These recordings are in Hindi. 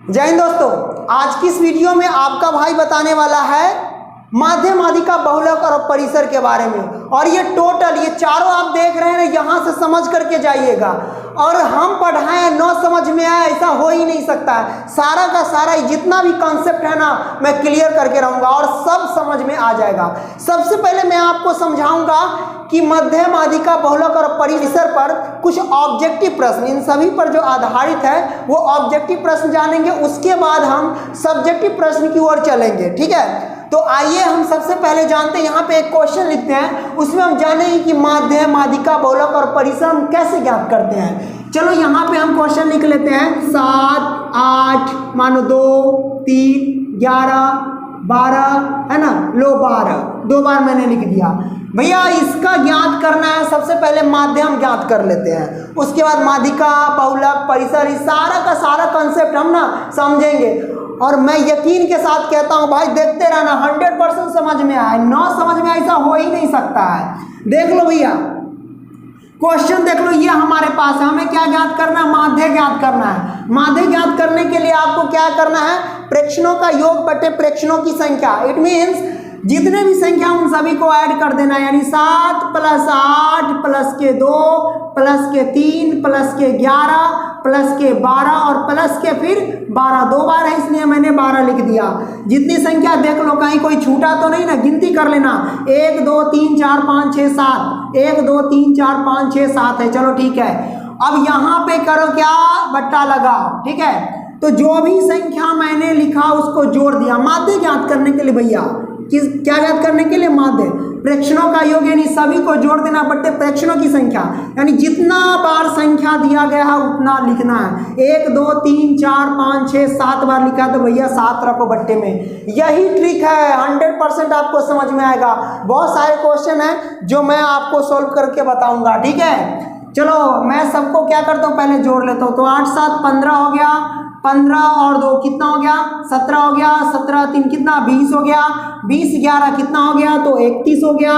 जय हिंद दोस्तों, आज की इस वीडियो में आपका भाई बताने वाला है माध्य माध्यिका बहुलक और परिसर के बारे में। और ये टोटल ये चारों आप देख रहे हैं ना, यहाँ से समझ करके जाइएगा। और हम पढ़ाएं न समझ में आए ऐसा हो ही नहीं सकता है। सारा का सारा जितना भी कॉन्सेप्ट है ना, मैं क्लियर करके रहूँगा और सब समझ में आ जाएगा। सबसे पहले मैं आपको समझाऊंगा कि मध्य माध्यिका बहुलक और परिसर पर कुछ ऑब्जेक्टिव प्रश्न, इन सभी पर जो आधारित है वो ऑब्जेक्टिव प्रश्न जानेंगे। उसके बाद हम सब्जेक्टिव प्रश्न की ओर चलेंगे, ठीक है। तो आइए हम सबसे पहले जानते हैं, यहाँ पे एक क्वेश्चन लिखते हैं, उसमें हम जानेंगे कि माध्य माध्यिका बहुलक और परिसर हम कैसे ज्ञात करते हैं। चलो यहाँ पे हम क्वेश्चन लिख लेते हैं। 7, 8, मानो 2, 3, 11, 12 है ना, लो 12, 2 बार मैंने लिख दिया। भैया इसका ज्ञात करना है, सबसे पहले माध्यम ज्ञात कर लेते हैं, उसके बाद माध्यिका बहुलक परिसर, इस सारा का सारा कॉन्सेप्ट हम ना समझेंगे। और मैं यकीन के साथ कहता हूं भाई, देखते रहना, 100% समझ में आए। ना समझ में ऐसा हो ही नहीं सकता है। देख लो भैया, क्वेश्चन देख लो, ये हमारे पास है। हमें क्या ज्ञात करना है? माध्य ज्ञात करना है। माध्य ज्ञात करने के लिए आपको क्या करना है? प्रेक्षणों का योग बटे प्रेक्षणों की संख्या। इट मीन्स जितने भी संख्या उन सभी को ऐड कर देना है। यानी 7 + 8 + के 2 + के 3 + के 11 + के 12 और प्लस के फिर 12, 2 बार है इसलिए मैंने 12 लिख दिया। जितनी संख्या देख लो, कहीं कोई छूटा तो नहीं ना, गिनती कर लेना। 1 2 3 4 5 6 7, 1 2 3 4 5 6 7 है। चलो ठीक है, अब यहाँ पे करो क्या? बट्टा लगाओ, ठीक है। तो जो भी संख्या मैंने लिखा उसको जोड़ दिया माध्य ज्ञात करने के लिए। भैया क्या ज्ञात करने के लिए? माध्य। प्रेक्षणों का योग यानी सभी को जोड़ देना बट्टे प्रेक्षणों की संख्या, यानी जितना बार संख्या दिया गया है उतना लिखना है। 1 2 3 4 5 6 7 बार लिखा है तो भैया 7 रखो बट्टे में। यही ट्रिक है, 100% आपको समझ में आएगा। बहुत सारे क्वेश्चन हैं जो मैं आपको सोल्व करके बताऊंगा, ठीक है। चलो मैं सबको क्या करता हूँ, पहले जोड़ लेता हूँ। तो 8 7 15 हो गया, 15 और 2 कितना हो गया? 17 हो गया, 17 3 कितना? 20 हो गया, 20 11 कितना हो गया? तो 31 हो गया,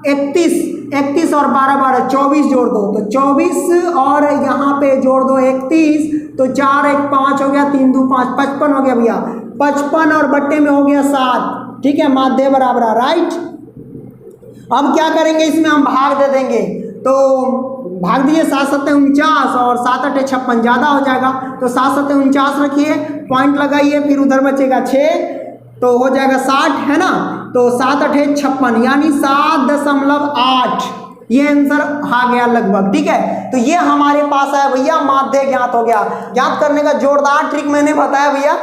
31 और 12 12 24 जोड़ दो तो 24 और यहाँ पे जोड़ दो 31, तो 4 1 5 हो गया, 3 2 5 55 हो गया भैया। 55 और बट्टे में हो गया 7, ठीक है। माध्य बराबर, राइट। अब क्या करेंगे, इसमें हम भाग दे देंगे। तो भाग दिए, 7 7 49 और 7 8 56, ज़्यादा हो जाएगा तो 7 7 49 रखिए, पॉइंट लगाइए, फिर उधर बचेगा 6 तो हो जाएगा 60, है ना। तो 7 8 56 यानी 7.8 ये आंसर आ गया लगभग, ठीक है। तो ये हमारे पास है भैया, माध्य ज्ञात हो गया। ज्ञात करने का जोरदार ट्रिक मैंने बताया भैया।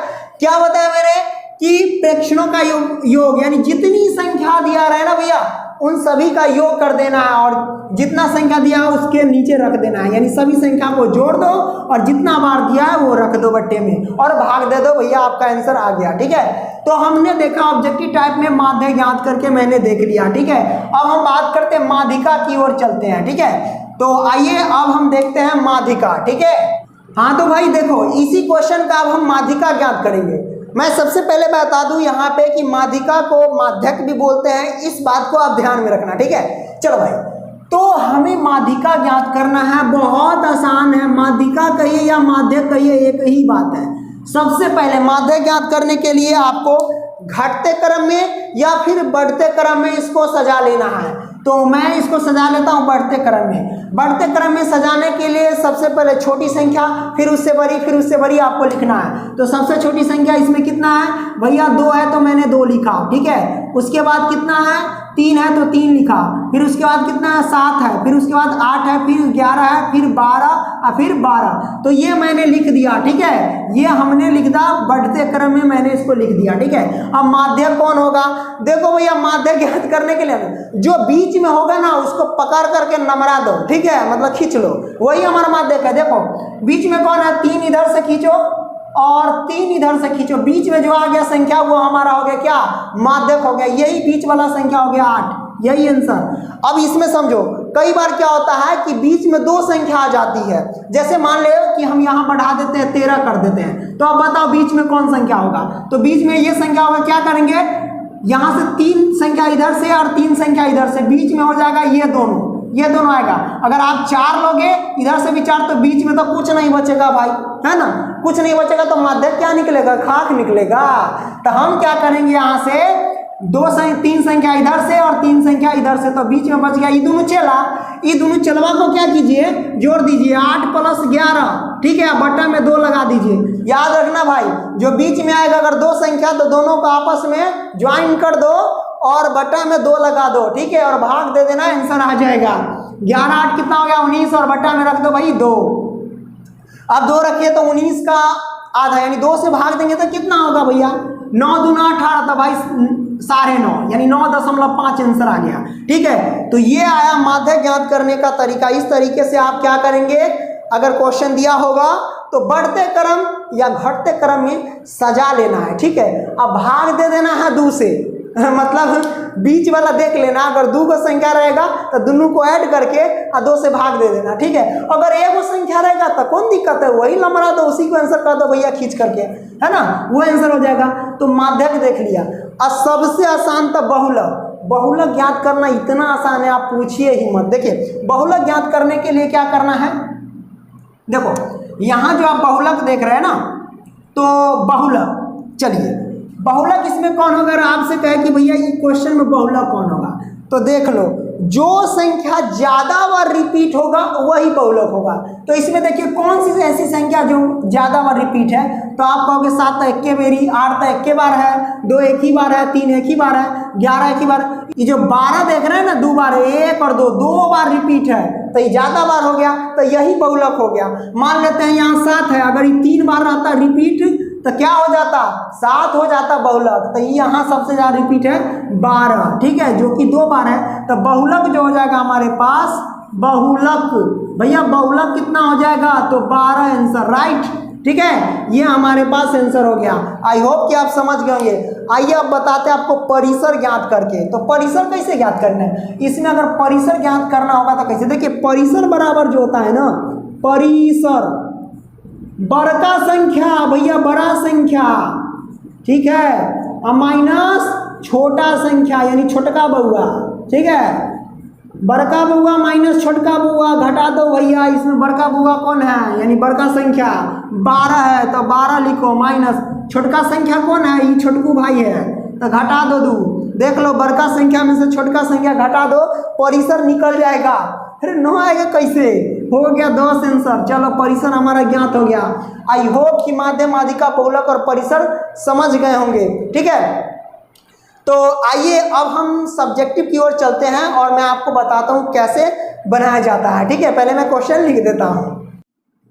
क्या बताया मैंने? कि प्रेक्षणों का योग यानी जितनी संख्या दिया रहे ना भैया, उन सभी का योग कर देना है और जितना संख्या दिया है उसके नीचे रख देना है। यानी सभी संख्या को जोड़ दो और जितना बार दिया है वो रख दो बट्टे में और भाग दे दो, भैया आपका आंसर आ गया, ठीक है। तो हमने देखा ऑब्जेक्टिव टाइप में माध्य ज्ञात करके मैंने देख लिया, ठीक है। अब हम बात करते हैं माध्यिका की ओर चलते हैं, ठीक है। तो आइए अब हम देखते हैं माध्यिका, ठीक है। हाँ तो भाई देखो, इसी क्वेश्चन का अब हम माध्यिका ज्ञात करेंगे। मैं सबसे पहले बता दूं यहाँ पे कि माध्यिका को माध्यक भी बोलते हैं, इस बात को आप ध्यान में रखना, ठीक है। चलो भाई, तो हमें माध्यिका ज्ञात करना है, बहुत आसान है। माध्यिका कहिए या माध्यक कहिए, एक ही बात है। सबसे पहले माध्य ज्ञात करने के लिए आपको घटते क्रम में या फिर बढ़ते क्रम में इसको सजा लेना है। तो मैं इसको सजा लेता हूँ बढ़ते क्रम में। बढ़ते क्रम में सजाने के लिए सबसे पहले छोटी संख्या, फिर उससे बड़ी, फिर उससे बड़ी आपको लिखना है। तो सबसे छोटी संख्या इसमें कितना है भैया? 2 है तो मैंने 2 लिखा, ठीक है। उसके बाद कितना है? 3 है तो 3 लिखा। फिर उसके बाद कितना है? 7 है, फिर उसके बाद 8 है, फिर 11 है, फिर 12 और फिर 12। तो ये मैंने लिख दिया, ठीक है। ये हमने लिख दिया बढ़ते क्रम में, मैंने इसको लिख दिया, ठीक है। अब माध्य कौन होगा? देखो भैया, माध्य ज्ञात करने के लिए जो बीच में होगा ना उसको पकड़ करके नमरा दो, ठीक है, मतलब खींच लो, वही हमारा माध्यक है। देखो बीच में कौन है? 3 इधर से खींचो और 3 इधर से खींचो, बीच में जो आ गया संख्या वो हमारा हो गया क्या? माध्यक हो गया। यही बीच वाला संख्या हो गया 8, यही आंसर। अब इसमें समझो, कई बार क्या होता है कि बीच में 2 संख्या आ जाती है। जैसे मान ले कि हम यहाँ बढ़ा देते हैं, 13 कर देते हैं, तो अब बताओ बीच में कौन संख्या होगा? तो बीच में ये संख्या होगा, क्या करेंगे? यहाँ से 3 संख्या इधर से और 3 संख्या इधर से, बीच में हो जाएगा ये दोनों। ये दोनों आएगा। अगर आप 4 लोगे, इधर से भी 4, तो बीच में तो कुछ नहीं बचेगा भाई, है ना, कुछ नहीं बचेगा, तो माध्यक क्या निकलेगा, खाक निकलेगा। तो हम क्या करेंगे, यहाँ से 3 संख्या इधर से और 3 संख्या इधर से, तो बीच में बच गया ये दोनों चला। ये दोनों चलवा को क्या कीजिए, जोड़ दीजिए, 8 + 11, ठीक है, बट्टा में 2 लगा दीजिए। याद रखना भाई, जो बीच में आएगा अगर 2 संख्या, तो दोनों को आपस में ज्वाइन कर दो और बट्टा में 2 लगा दो, ठीक है, और भाग दे देना, आंसर आ जाएगा। 11 8 कितना हो गया, 19, और बट्टा में रख दो भाई 2। अब 2 रखिए तो 19 का आधा, यानी 2 से भाग देंगे तो कितना होगा भैया, 9 दूना 18, तो भाई 9.5, यानी 9.5 आंसर आ गया, ठीक है। तो ये आया माध्यक ज्ञात करने का तरीका। इस तरीके से आप क्या करेंगे, अगर क्वेश्चन दिया होगा तो बढ़ते क्रम या घटते क्रम में सजा लेना है, ठीक है। अब भाग दे देना है 2 से, मतलब बीच वाला देख लेना, अगर 2 का संख्या रहेगा तो दोनों को ऐड करके 2 से भाग दे देना, ठीक है। अगर 1 संख्या रहेगा तो कौन दिक्कत है, वही लंबरा दो, उसी को आंसर कर दो भैया खींच करके, है ना, वो आंसर हो जाएगा। तो माध्यक देख लिया। अब सबसे आसान तो बहुलक। बहुलक ज्ञात करना इतना आसान है, आप पूछिए ही मत। देखिए बहुलक ज्ञात करने के लिए क्या करना है, देखो यहाँ जो आप बहुलक देख रहे हैं ना, तो बहुलक, चलिए बहुलक इसमें कौन होगा, अगर आपसे कहे कि भैया ये क्वेश्चन में बहुलक कौन होगा, तो देख लो, जो संख्या ज्यादा बार रिपीट होगा वही बहुलक होगा। तो इसमें देखिए कौन सी ऐसी संख्या जो ज्यादा बार रिपीट है, तो आप कहोगे 7 तो 1 बेरी, 8 तो 1 बार है, 2 1 ही बार है, 3 1 ही बार है, 11 1 ही बार। ये जो 12 देख रहे हैं ना, 2 बार, 1 और 2 बार रिपीट है, तो ये ज्यादा बार हो गया, तो यही बहुलक हो गया। मान लेते हैं यहाँ 7 है, अगर ये 3 बार रहता रिपीट तो क्या हो जाता, 7 हो जाता बहुलक। तो यहाँ सबसे ज्यादा रिपीट है 12, ठीक है, जो कि 2 बार है, तो बहुलक जो हो जाएगा हमारे पास, बहुलक भैया बहुलक कितना हो जाएगा, तो 12 आंसर, राइट, ठीक है, ये हमारे पास आंसर हो गया। आई होप कि आप समझ गए होंगे। आइए अब बताते हैं आपको परिसर ज्ञात करके। तो परिसर कैसे ज्ञात करना है, इसमें अगर परिसर ज्ञात करना होगा तो कैसे, देखिए परिसर बराबर जो होता है ना, परिसर बड़का संख्या भैया, बड़ा संख्या, ठीक है, और माइनस छोटा संख्या यानी छोटका बउआ, ठीक है, बड़का बउआ माइनस छोटका बउआ, घटा दो भैया, इसमें बड़का बउआ कौन है, यानी बड़का संख्या 12 है, तो 12 लिखो, माइनस छोटका संख्या कौन है, ये छोटकू भाई है, तो घटा दो 2। देख लो बड़का संख्या में से छोटका संख्या घटा दो, परिसर निकल जाएगा। फिर 9 आएगा कैसे, हो गया 10 आंसर। चलो परिसर हमारा ज्ञात हो गया। आई होप कि माध्य, माध्यिका, बहुलक और परिसर समझ गए होंगे, ठीक है। तो आइए अब हम सब्जेक्टिव की ओर चलते हैं और मैं आपको बताता हूँ कैसे बनाया जाता है, ठीक है। पहले मैं क्वेश्चन लिख देता हूँ।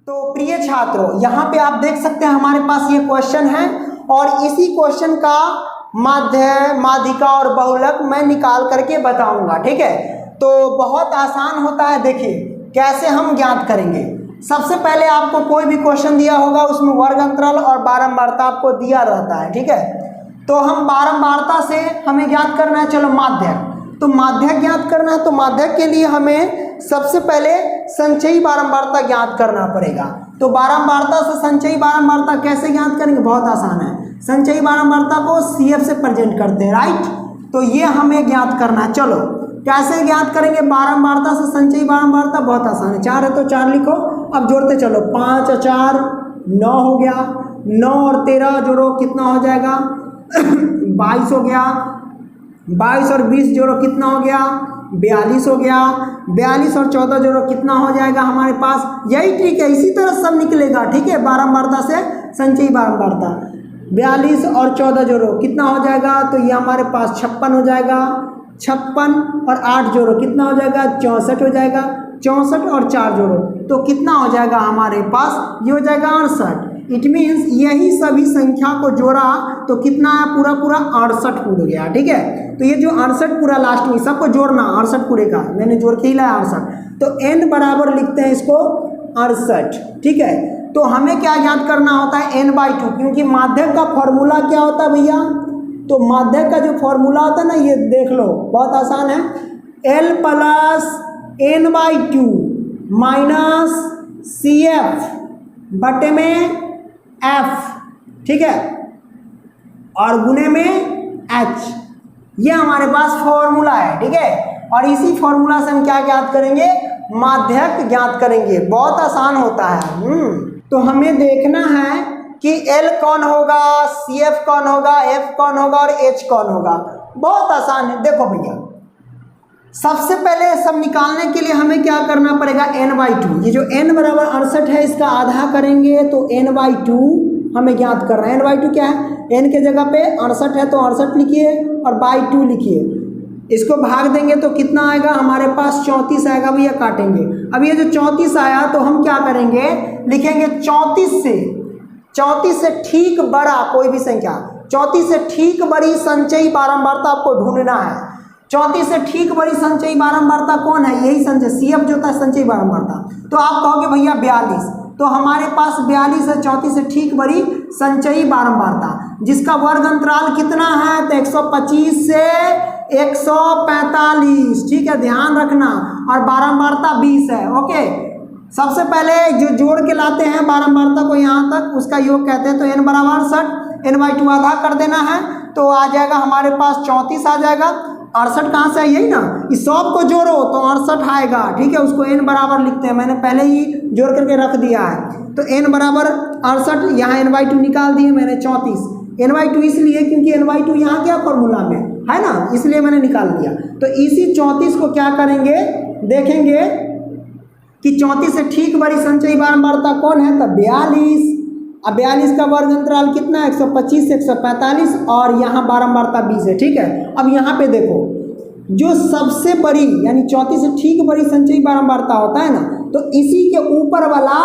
तो प्रिय छात्रों, यहाँ पे आप देख सकते हैं हमारे पास ये क्वेश्चन है, और इसी क्वेश्चन का माध्य, माध्यिका और बहुलक मैं निकाल करके बताऊंगा, ठीक है। तो बहुत आसान होता है, देखिए कैसे हम ज्ञात करेंगे। सबसे पहले आपको कोई भी क्वेश्चन दिया होगा, उसमें वर्ग अंतराल और बारंबारता आपको दिया रहता है, ठीक है। तो हम बारंबारता से हमें ज्ञात करना है, चलो माध्यक, तो माध्यक ज्ञात करना है, तो माध्यक के लिए हमें सबसे पहले संचयी बारंबारता ज्ञात करना पड़ेगा। तो बारंबारता से संचयी बारंबारता कैसे ज्ञात करेंगे, बहुत आसान है। संचयी बारंबारता को CF से प्रेजेंट करते हैं, राइट। तो ये हमें ज्ञात करना है। चलो कैसे ज्ञात करेंगे बारंबारता से संचयी बारंबारता, बहुत आसान है। 4 है तो 4 लिखो, अब जोड़ते चलो, 5 और 4 9 हो गया, 9 और 13 जोड़ो कितना हो जाएगा 22 हो गया, 22 और 20 जोड़ो कितना हो गया 42 हो गया, 42 और 14 जोड़ो कितना हो जाएगा हमारे पास, यही ट्रिक है, इसी तरह सब निकलेगा, ठीक है। बारंबारता से संचयी बारंबारता, 42 और 14 जोड़ो कितना हो जाएगा, तो ये हमारे पास 56 हो जाएगा, 56 और 8 जोड़ो कितना हो जाएगा 64 हो जाएगा, 64 और 4 जोड़ो तो कितना हो जाएगा हमारे पास, ये हो जाएगा 68। इट मीन्स यही सभी संख्या को जोड़ा तो कितना है, पूरा पूरा 68 पूरा गया, ठीक है। तो ये जो 68 पूरा लास्ट में सबको जोड़ना, 68 पूरे का मैंने जोड़ के ही लाया 68, तो n बराबर लिखते हैं इसको 68, ठीक है। तो हमें क्या ज्ञात करना होता है n/2, क्योंकि माध्यक का फॉर्मूला क्या होता है भैया, तो माध्यक का जो फॉर्मूला होता है ना, ये देख लो बहुत आसान है, L + n/2 माइनस CF बटे में F, ठीक है, और गुने में H, ये हमारे पास फॉर्मूला है, ठीक है। और इसी फॉर्मूला से हम क्या ज्ञात करेंगे, माध्यक ज्ञात करेंगे। बहुत आसान होता है। तो हमें देखना है कि L कौन होगा, CF कौन होगा, F कौन होगा और H कौन होगा। बहुत आसान है। देखो भैया, सबसे पहले सब निकालने के लिए हमें क्या करना पड़ेगा, n/2। ये जो n बराबर 68 है, इसका आधा करेंगे तो n/2 हमें ज्ञात करना है। n/2 क्या है, n के जगह पे 68 है तो 68 लिखिए और /2 लिखिए। इसको भाग देंगे तो कितना आएगा हमारे पास, 34 आएगा भैया। काटेंगे। अब ये जो 34 आया तो हम क्या करेंगे, लिखेंगे 34 से ठीक बड़ा कोई भी संख्या, 34 से ठीक बड़ी संचयी बारंबारता आपको ढूंढना है। 34 से ठीक बड़ी संचयी बारंबारता कौन है, यही संचय CF जो था संचयी बारंबारता। तो आप कहोगे भैया 42, तो हमारे पास 42 है 34 से ठीक बड़ी संचयी बारंबारता, जिसका वर्ग अंतराल कितना है, तो 125 से 145। ठीक है, ध्यान रखना। और बारंबारता 20 है। ओके, सबसे पहले जो जोड़ के लाते हैं बारंबारता को यहाँ तक, उसका योग कहते हैं। तो n बराबर 68, n/2 आधा कर देना है तो आ जाएगा हमारे पास 34 आ जाएगा। 68 कहाँ से है, यही ना, इस सब को जोड़ो तो 68 आएगा। ठीक है, उसको n बराबर लिखते हैं, मैंने पहले ही जोड़ करके रख दिया है। तो n बराबर 68, यहाँ n/2 निकाल दिए मैंने 34। n/2 इसलिए क्योंकि n/2 यहाँ क्या फॉर्मूला में है ना, इसलिए मैंने निकाल दिया। तो इसी 34 को क्या करेंगे, देखेंगे कि 34 से ठीक बड़ी संचयी बारंबारता कौन है, तो 42। अब 42 का वर्ग अंतराल कितना है, 125 से 145 और यहाँ बारंबारता 20 है। ठीक है, अब यहाँ पे देखो, जो सबसे बड़ी यानी 34 से ठीक बड़ी संचयी बारंबारता होता है ना, तो इसी के ऊपर वाला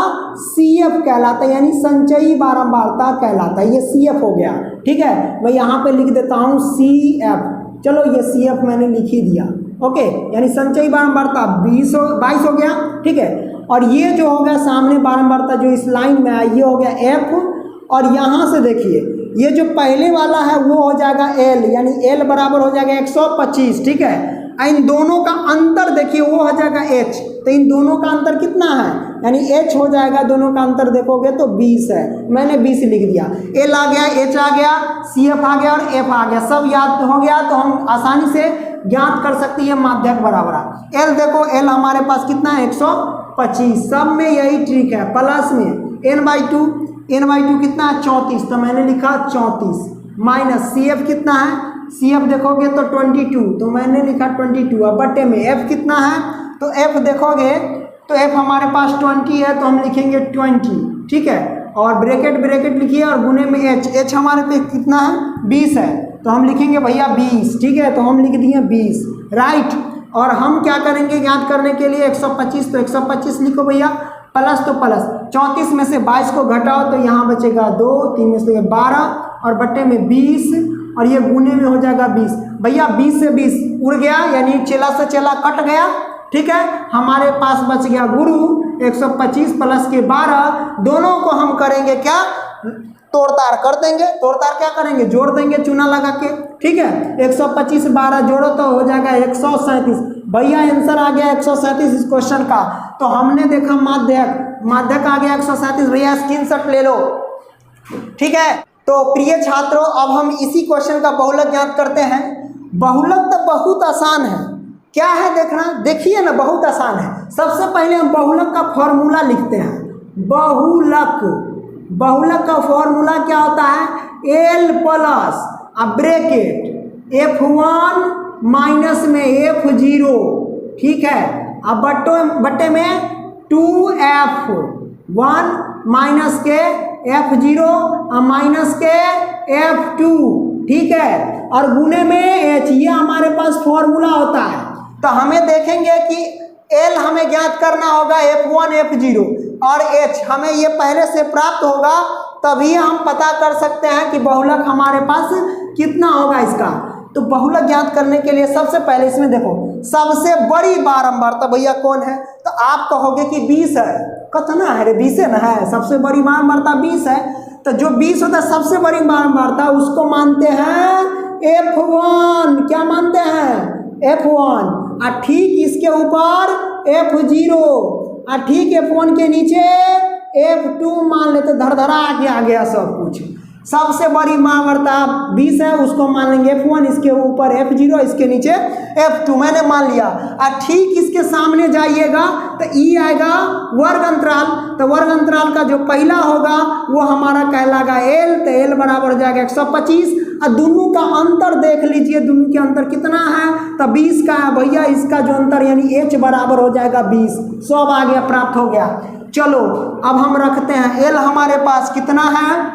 CF कहलाता है, यानी संचयी बारंबारता कहलाता है। ये CF हो गया। ठीक है, मैं यहाँ पे लिख देता हूँ CF। चलो, ये CF मैंने लिख ही दिया। ओके, यानी संचयी बारंबारता 22 हो गया। ठीक है, और ये जो हो गया सामने बारंबारता जो इस लाइन में है, ये हो गया F। और यहाँ से देखिए, ये जो पहले वाला है वो हो जाएगा L, यानी L बराबर हो जाएगा 125। ठीक है, इन दोनों का अंतर देखिए वो हो जाएगा H। तो इन दोनों का अंतर कितना है, यानी H हो जाएगा, दोनों का अंतर देखोगे तो 20 है। मैंने 20 लिख दिया। L आ गया, H आ गया, CF आ गया और F आ गया। सब याद हो गया तो हम आसानी से ज्ञात कर सकते हैं माध्यक बराबर है। L देखो, L हमारे पास कितना है, 125। सब में यही ट्रिक है। प्लस में n/2 कितना है, 34। तो मैंने लिखा 34 माइनस CF कितना है, CF देखोगे तो 22, तो मैंने लिखा 22। अब बटे में F कितना है, तो F देखोगे तो F हमारे पास 20 है, तो हम लिखेंगे 20। ठीक है, और ब्रैकेट लिखिए और गुने में H हमारे पे कितना है, 20 है, तो हम लिखेंगे भैया 20। ठीक है, तो हम लिख दिए 20। राइट, और हम क्या करेंगे ज्ञात करने के लिए, 125, तो 125 लिखो भैया। प्लस तो प्लस, 34 में से 22 को घटाओ तो यहाँ बचेगा 2, 3 में से 12 और बट्टे में 20 और ये गुने में हो जाएगा 20। भैया 20 से 20 उड़ गया, यानी चेला से चेला कट गया। ठीक है, हमारे पास बच गया गुरु 125 प्लस के 12। दोनों को हम करेंगे क्या, तोड़ताड़ कर देंगे। तोड़ताड़ क्या करेंगे, जोड़ देंगे चूना लगा के। ठीक है, 125 12 जोड़ो तो हो जाएगा 137। भैया आंसर आ गया 137 इस क्वेश्चन का। तो हमने देखा माध्यक आ गया 137। भैया स्क्रीनशॉट ले लो। ठीक है, तो प्रिय छात्रों, अब हम इसी क्वेश्चन का बहुलक ज्ञात करते हैं। बहुलक तो बहुत आसान है, क्या है देखना, देखिए ना, बहुत आसान है। सबसे पहले हम बहुलक का फॉर्मूला लिखते हैं। बहुलक का फॉर्मूला क्या होता है, L प्लस अब ब्रैकेट F1 माइनस में F0। ठीक है, अब बट्टे में 2F1 माइनस के F0 और माइनस के F2। ठीक है, और गुने में H, ये हमारे पास फॉर्मूला होता है। तो हमें देखेंगे कि L हमें ज्ञात करना होगा, F1 F0 और H हमें ये पहले से प्राप्त होगा, तभी हम पता कर सकते हैं कि बहुलक हमारे पास कितना होगा इसका। तो बहुलक ज्ञात करने के लिए सबसे पहले इसमें देखो, सबसे बड़ी बारंबारता भैया कौन है, तो आप कहोगे कि 20 है। कितना है रे, 20 है ना, है सबसे बड़ी बारंबारता 20 है। तो जो 20 होता है सबसे बड़ी बारंबारता, उसको मानते हैं F1। क्या मानते हैं, F1। और ठीक इसके ऊपर F0 और ठीक F1 के नीचे F2 मान लेते। धड़धड़ा आ गया सब कुछ। सबसे बड़ी मावर्ता 20 है, उसको मान लेंगे F1, इसके ऊपर F0, इसके नीचे F2, मैंने मान लिया। और ठीक इसके सामने जाइएगा तो E आएगा वर्ग अंतराल, तो वर्ग अंतराल का जो पहला होगा वो हमारा कहलाएगा L, तो L बराबर हो जाएगा 125। और दोनों का अंतर देख लीजिए, दोनों के अंतर कितना है, तो 20 का है भैया, इसका जो अंतर यानी H बराबर हो जाएगा 20। सब आ गया, प्राप्त हो गया। चलो अब हम रखते हैं L हमारे पास कितना है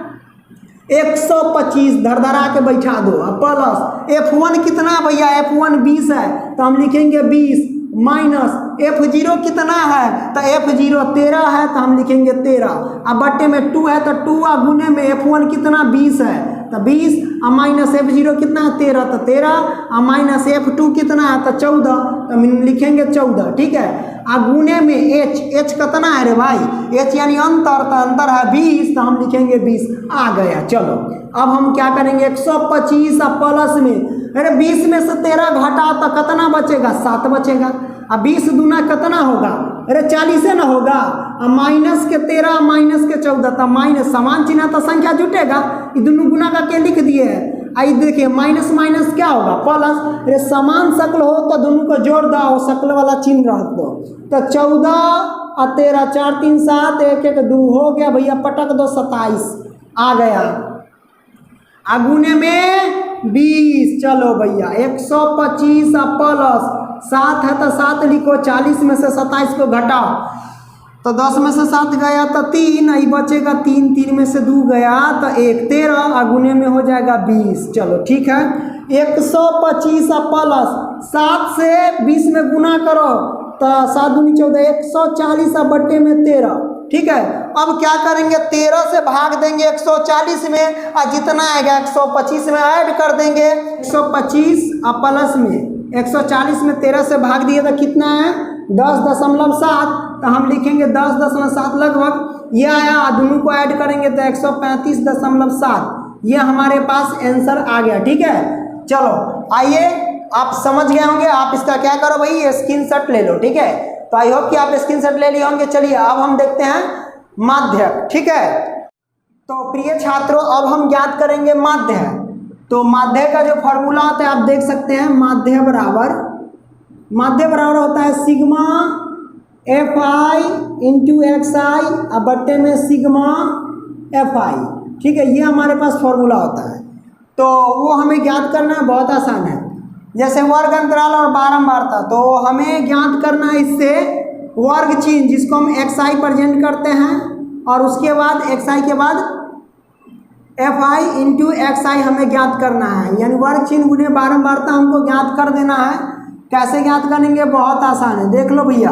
125, धरधरा के बैठा दो। प्लस F1 कितना भैया, F1 20 है, तो हम लिखेंगे 20 माइनस F0 कितना है, तो F0 13 है, तो हम लिखेंगे 13। अब बट्टे में 2 है तो 2, और गुने में F1 कितना 20 है, तो 20, और माइनस F0 कितना है 13, तो 13, और माइनस F2 कितना है, तो 14, तो हम लिखेंगे 14। ठीक है, और गुने में H कितना है रे भाई, H यानी अंतर, तो अंतर है 20, तो हम लिखेंगे 20। आ गया। चलो अब हम क्या करेंगे 125 प्लस में, अरे 20 में से 13 घटा तो कितना बचेगा, 7 बचेगा। अब 20 दूना कितना होगा, अरे 40 है ना होगा, और माइनस के 13 माइनस के 14, तो माइनस समान चिन्ह तो संख्या जुटेगा, ये दोनों गुना का के लिख दिए है। आई देखिए माइनस माइनस क्या होगा प्लस, अरे समान शक्ल हो तो दोनों को जोड़ दो, शक्ल वाला चिन्ह रख दो, तो 14 और 13, 4 3 7, 1 1 2 हो गया भैया, पटक दो 27 आ गया। अगुने में 20, चलो भैया 125 प्लस 7 है तो 7 लिखो, 40 में से 27 को घटाओ तो 10 में से 7 गया तो 3, आई बचेगा 3, 3 में से 2 गया तो 1, 13, अगुने में हो जाएगा 20। चलो ठीक है, 125 प्लस 7 से 20 में गुना करो तो 7 दूनी 14, 140 बट्टे में 13। ठीक है, अब क्या करेंगे 13 से भाग देंगे 140 में, और जितना आएगा 125 में ऐड कर देंगे। 125 प्लस में 140 में 13 से भाग दिए तो कितना है 10.7, तो हम लिखेंगे 10.7 लगभग, ये आया। दोनों को ऐड करेंगे तो 135.7, ये हमारे पास आंसर आ गया। ठीक है, चलो आइए, आप समझ गए होंगे, आप इसका क्या करो भाई स्क्रीनशॉट ले लो। ठीक है, तो आई होप कि आप स्क्रीनशॉट ले लिए होंगे। चलिए अब हम देखते हैं माध्यक। ठीक है, तो प्रिय छात्रों अब हम ज्ञात करेंगे माध्य। तो माध्य का जो फॉर्मूला होता है आप देख सकते हैं, माध्य बराबर होता है सिग्मा Fi इंटू XI और बट्टे में सिग्मा Fi। ठीक है, ये हमारे पास फॉर्मूला होता है, तो वो हमें ज्ञात करना है, बहुत आसान है। जैसे वर्ग अंतराल और बारंबारता, तो हमें ज्ञात करना है इससे वर्ग चिन्ह, जिसको हम XI प्रेजेंट करते हैं, और उसके बाद XI के बाद Fi इंटू XI हमें ज्ञात करना है, यानी वर्ग चिन्ह गुने बारंबारता हमको ज्ञात कर देना है। कैसे ज्ञात करेंगे, बहुत आसान है, देख लो भैया।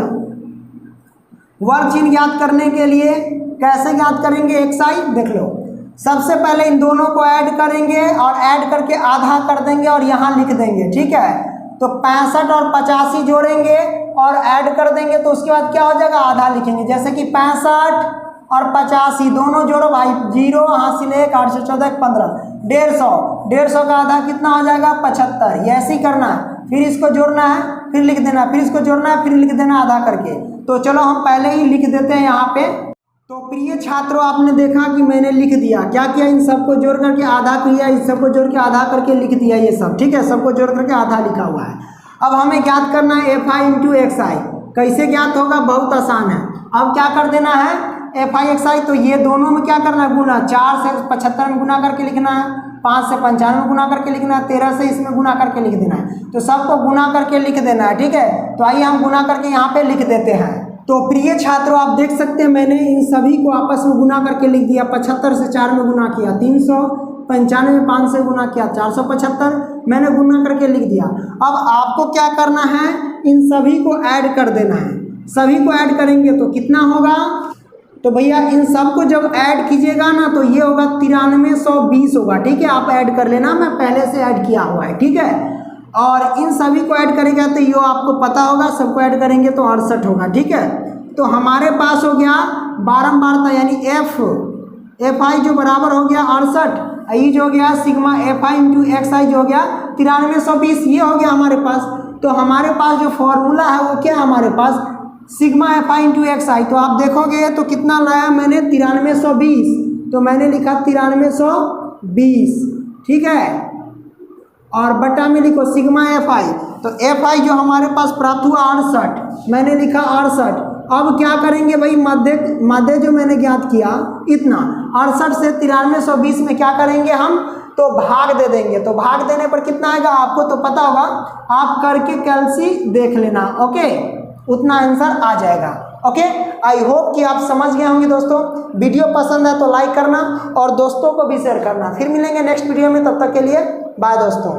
वर्ग चिन्ह ज्ञात करने के लिए कैसे ज्ञात करेंगे XI, देख लो। सबसे पहले इन दोनों को ऐड करेंगे और ऐड करके आधा कर देंगे और यहाँ लिख देंगे। ठीक है, तो 65 और 85 जोड़ेंगे और ऐड कर देंगे, तो उसके बाद क्या हो जाएगा आधा लिखेंगे। जैसे कि 65 और 85 दोनों जोड़ो भाई, 0 हासिल 1, 8 से 14 15, 150 का आधा कितना हो जाएगा 75। ये ऐसे ही करना है, फिर इसको जोड़ना है, फिर लिख देना, फिर इसको जोड़ना है, फिर लिख देना आधा करके। तो चलो हम पहले ही लिख देते हैं यहाँ पे। तो प्रिय छात्रों आपने देखा कि मैंने लिख दिया, क्या किया, इन सबको जोड़ करके आधा किया, इस सबको जोड़ के आधा करके लिख दिया ये सब। ठीक है, सबको जोड़ करके आधा लिखा हुआ है। अब हमें ज्ञात करना है Fi इंटू XI। कैसे ज्ञात होगा, बहुत आसान है। अब क्या कर देना है Fi XI, तो ये दोनों में क्या करना है गुना, 4 से 75 में गुना करके लिखना है, 5 से 95 में गुना करके लिखना है, 13 से इसमें गुना करके लिख देना है। तो सबको गुना करके लिख देना है। ठीक है, तो आइए हम गुना करके यहाँ पे लिख देते हैं। तो प्रिय छात्रों आप देख सकते हैं मैंने इन सभी को आपस में गुना करके लिख दिया। 75 से 4 में गुना किया 395 में 5 से गुना किया 475, मैंने गुना करके लिख दिया। अब आपको क्या करना है, इन सभी को ऐड कर देना है। सभी को ऐड करेंगे तो कितना होगा, तो भैया इन सब को जब ऐड कीजिएगा ना तो ये होगा 9320 होगा। ठीक है, आप ऐड कर लेना, मैं पहले से ऐड किया हुआ है। ठीक है, और इन सभी को ऐड करेंगे तो ये आपको पता होगा, सबको ऐड करेंगे तो 68 होगा। ठीक है, तो हमारे पास हो गया बारंबारता यानी Fi जो बराबर हो गया 68, ये जो हो गया सिग्मा Fi इंटू XI जो हो गया 9320, ये हो गया हमारे पास। तो हमारे पास जो फॉर्मूला है वो क्या है, हमारे पास सिग्मा Fi इंटू XI। तो आप देखोगे तो कितना लाया मैंने 9320, तो मैंने लिखा 9320 20, ठीक है, और बटा में लिखो सिग्मा एफ आई। तो एफ आई जो हमारे पास प्राप्त हुआ 68, मैंने लिखा 68। अब क्या करेंगे भाई, मध्य जो मैंने ज्ञात किया इतना 68 से 9320 में क्या करेंगे हम, तो भाग दे देंगे। तो भाग देने पर कितना आएगा आपको तो पता होगा, आप करके कैलसी देख लेना। ओके, उतना आंसर आ जाएगा। ओके, आई होप कि आप समझ गए होंगे दोस्तों। वीडियो पसंद है तो लाइक करना और दोस्तों को भी शेयर करना। फिर मिलेंगे नेक्स्ट वीडियो में, तब तक के लिए बाय दोस्तों।